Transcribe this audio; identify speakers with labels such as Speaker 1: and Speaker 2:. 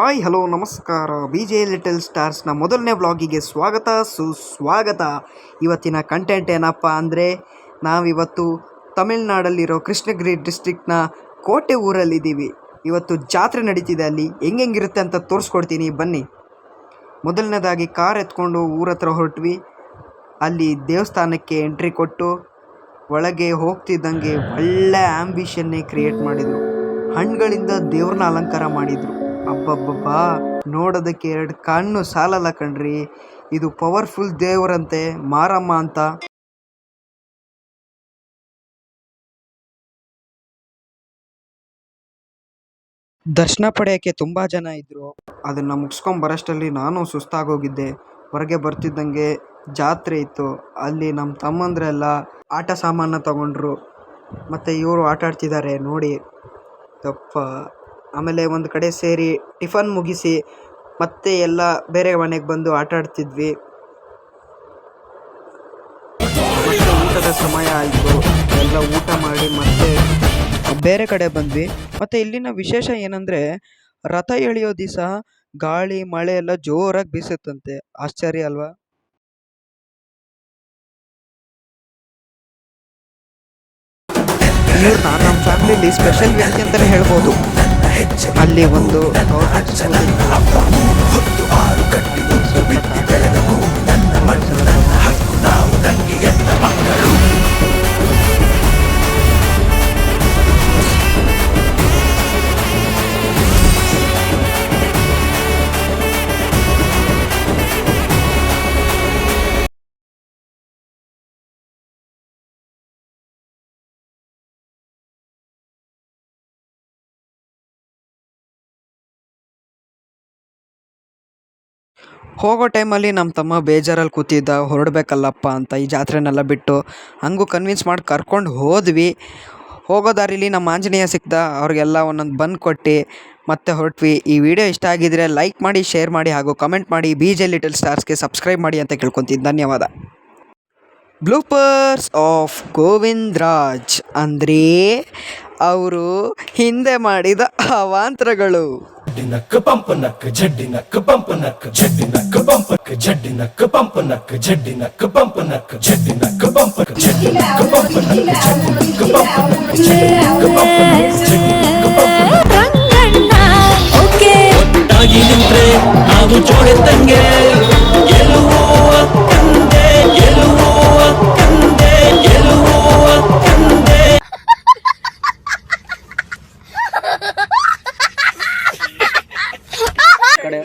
Speaker 1: Hi hello ನಮಸ್ಕಾರ. BJ little ಸ್ಟಾರ್ಸ್ನ ಮೊದಲನೇ ವ್ಲಾಗಿಗೆ ಸ್ವಾಗತ ಸುಸ್ವಾಗತ. ಇವತ್ತಿನ ಕಂಟೆಂಟ್ ಏನಪ್ಪ ಅಂದರೆ, ನಾವಿವತ್ತು ತಮಿಳ್ನಾಡಲ್ಲಿರೋ ಕೃಷ್ಣಗಿರಿ ಡಿಸ್ಟ್ರಿಕ್ಟ್ನ ಕೋಟೆ ಊರಲ್ಲಿದ್ದೀವಿ. ಇವತ್ತು ಜಾತ್ರೆ ನಡೀತಿದೆ. ಅಲ್ಲಿ ಹೆಂಗಿರುತ್ತೆ ಅಂತ ತೋರಿಸ್ಕೊಡ್ತೀನಿ ಬನ್ನಿ. ಮೊದಲನೇದಾಗಿ ಕಾರ್ ಎತ್ಕೊಂಡು ಊರ ಹತ್ರ ಹೊರಟ್ವಿ. ಅಲ್ಲಿ ದೇವಸ್ಥಾನಕ್ಕೆ ಎಂಟ್ರಿ ಕೊಟ್ಟು ಒಳಗೆ ಹೋಗ್ತಿದ್ದಂಗೆ ಒಳ್ಳೆ ಆಂಬಿಷನ್ನೇ ಕ್ರಿಯೇಟ್ ಮಾಡಿದರು. ಹಣ್ಣುಗಳಿಂದ ದೇವ್ರನ್ನ ಅಲಂಕಾರ ಮಾಡಿದರು. ಅಬ್ಬಬ್ಬಬ್ಬಾ, ನೋಡೋದಕ್ಕೆ ಎರಡು ಕಣ್ಣು ಸಾಲಲ್ಲ ಕಣ್ರಿ. ಇದು ಪವರ್ಫುಲ್ ದೇವರಂತೆ, ಮಾರಮ್ಮ ಅಂತ. ದರ್ಶನ ಪಡೆಯೋಕ್ಕೆ ತುಂಬ ಜನ ಇದ್ದರು. ಅದನ್ನು ಮುಗಿಸ್ಕೊಂಬರೋಷ್ಟರಲ್ಲಿ ನಾನು ಸುಸ್ತಾಗೋಗಿದ್ದೆ. ಹೊರಗೆ ಬರ್ತಿದ್ದಂಗೆ ಜಾತ್ರೆ ಇತ್ತು. ಅಲ್ಲಿ ನಮ್ಮ ತಮ್ಮಂದ್ರೆಲ್ಲ ಆಟ ಸಾಮಾನ ತಗೊಂಡ್ರು. ಮತ್ತು ಇವರು ಆಟ ಆಡ್ತಿದ್ದಾರೆ ನೋಡಿ ತಪ್ಪ. ಆಮೇಲೆ ಒಂದು ಕಡೆ ಸೇರಿ ಟಿಫನ್ ಮುಗಿಸಿ ಮತ್ತೆ ಎಲ್ಲ ಬೇರೆ ಮನೆಗೆ ಬಂದು ಆಟ ಆಡ್ತಿದ್ವಿ. ಮತ್ತು ಊಟದ ಸಮಯ ಆಯಿತು. ಎಲ್ಲ ಊಟ ಮಾಡಿ ಮತ್ತೆ ಬೇರೆ ಕಡೆ ಬಂದ್ವಿ. ಮತ್ತು ಇಲ್ಲಿನ ವಿಶೇಷ ಏನಂದರೆ, ರಥ ಎಳೆಯೋ ದಿವಸ ಗಾಳಿ ಮಳೆ ಎಲ್ಲ ಜೋರಾಗಿ ಬೀಸುತ್ತಂತೆ. ಆಶ್ಚರ್ಯ ಅಲ್ವಾ? ಇವ್ರನ್ನ ನಮ್ಮ ಫ್ಯಾಮಿಲಿಲಿ ಸ್ಪೆಷಲ್ ವ್ಯಕ್ತಿ ಅಂತಲೇ ಹೇಳ್ಬೋದು. ಅಲ್ಲಿ ಒಂದು ಹೋಗೋ ಟೈಮಲ್ಲಿ ನಮ್ಮ ತಮ್ಮ ಬೇಜಾರಲ್ಲಿ ಕೂತಿದ್ದ, ಹೊರಡ್ಬೇಕಲ್ಲಪ್ಪ ಅಂತ ಈ ಜಾತ್ರೆನೆಲ್ಲ ಬಿಟ್ಟು. ಹಂಗೂ ಕನ್ವಿನ್ಸ್ ಮಾಡಿ ಕರ್ಕೊಂಡು ಹೋದ್ವಿ. ಹೋಗೋ ದಾರಿಲಿ ನಮ್ಮ ಆಂಜನೇಯ ಸಿಕ್ಕಿದ. ಅವ್ರಿಗೆಲ್ಲ ಒಂದೊಂದು ಬನ್ ಕೊಟ್ಟು ಮತ್ತೆ ಹೊರಟ್ವಿ. ಈ ವಿಡಿಯೋ ಇಷ್ಟ ಆಗಿದ್ರೆ ಲೈಕ್ ಮಾಡಿ, ಶೇರ್ ಮಾಡಿ ಹಾಗೂ ಕಮೆಂಟ್ ಮಾಡಿ. BJ ಲಿಟಲ್ ಸ್ಟಾರ್ಸ್ಗೆ ಸಬ್ಸ್ಕ್ರೈಬ್ ಮಾಡಿ ಅಂತ ಕೇಳ್ಕೊತೀನಿ. ಧನ್ಯವಾದ. ಬ್ಲೂಪರ್ಸ್ ಆಫ್ ಗೋವಿಂದ್ ರಾಜ್ ಅಂದರೆ ಅವರು ಹಿಂದೆ ಮಾಡಿದ ಅವಾಂತರಗಳು.
Speaker 2: ಜಡ್ಡಿನಕ್ಕ ಪಂಪನಕ್ಕ ಜಡ್ಡಿನಕ್ಕ ಪಂಪನಕ್ಕ ಜಡ್ಡಿನಕ್ಕ ಪಂಪಕ್ಕ ಜಡ್ಡಿನಕ್ಕ ಪಂಪನಕ್ಕ ಜಡ್ಡಿನಕ್ಕ ಪಂಪನಕ್ಕ ಜಡ್ಡಿನಕ್ಕ ಪಂಪಕ ಜಡ್ಡಿನಕ್ಕ ಪಂಪನಕ್ಕ ಜಡ್ಡಿನಕ್ಕ ಪಂಪನಕ್ಕ ಜಡ್ಡಿನಕ್ಕ ಪಂಪನಕ್ಕ ಜಡ್ಡಿನಕ್ಕ ಪಂಪನಕ್ಕ ರಂಗಣ್ಣ ಓಕೆ ಒಟ್ಟಾಗಿ ನಿಂತ್ರೆ ನಾವು ಜೋಡೆತ್ತಂಗೆ ಗೆಲುವು ಅಕ್ಕಂದೆ ಗೆಲುವು ಅಕ್ಕಂದೆ ಗೆಲುವು ಅಕ್ಕಂದೆ. ಕಡೆ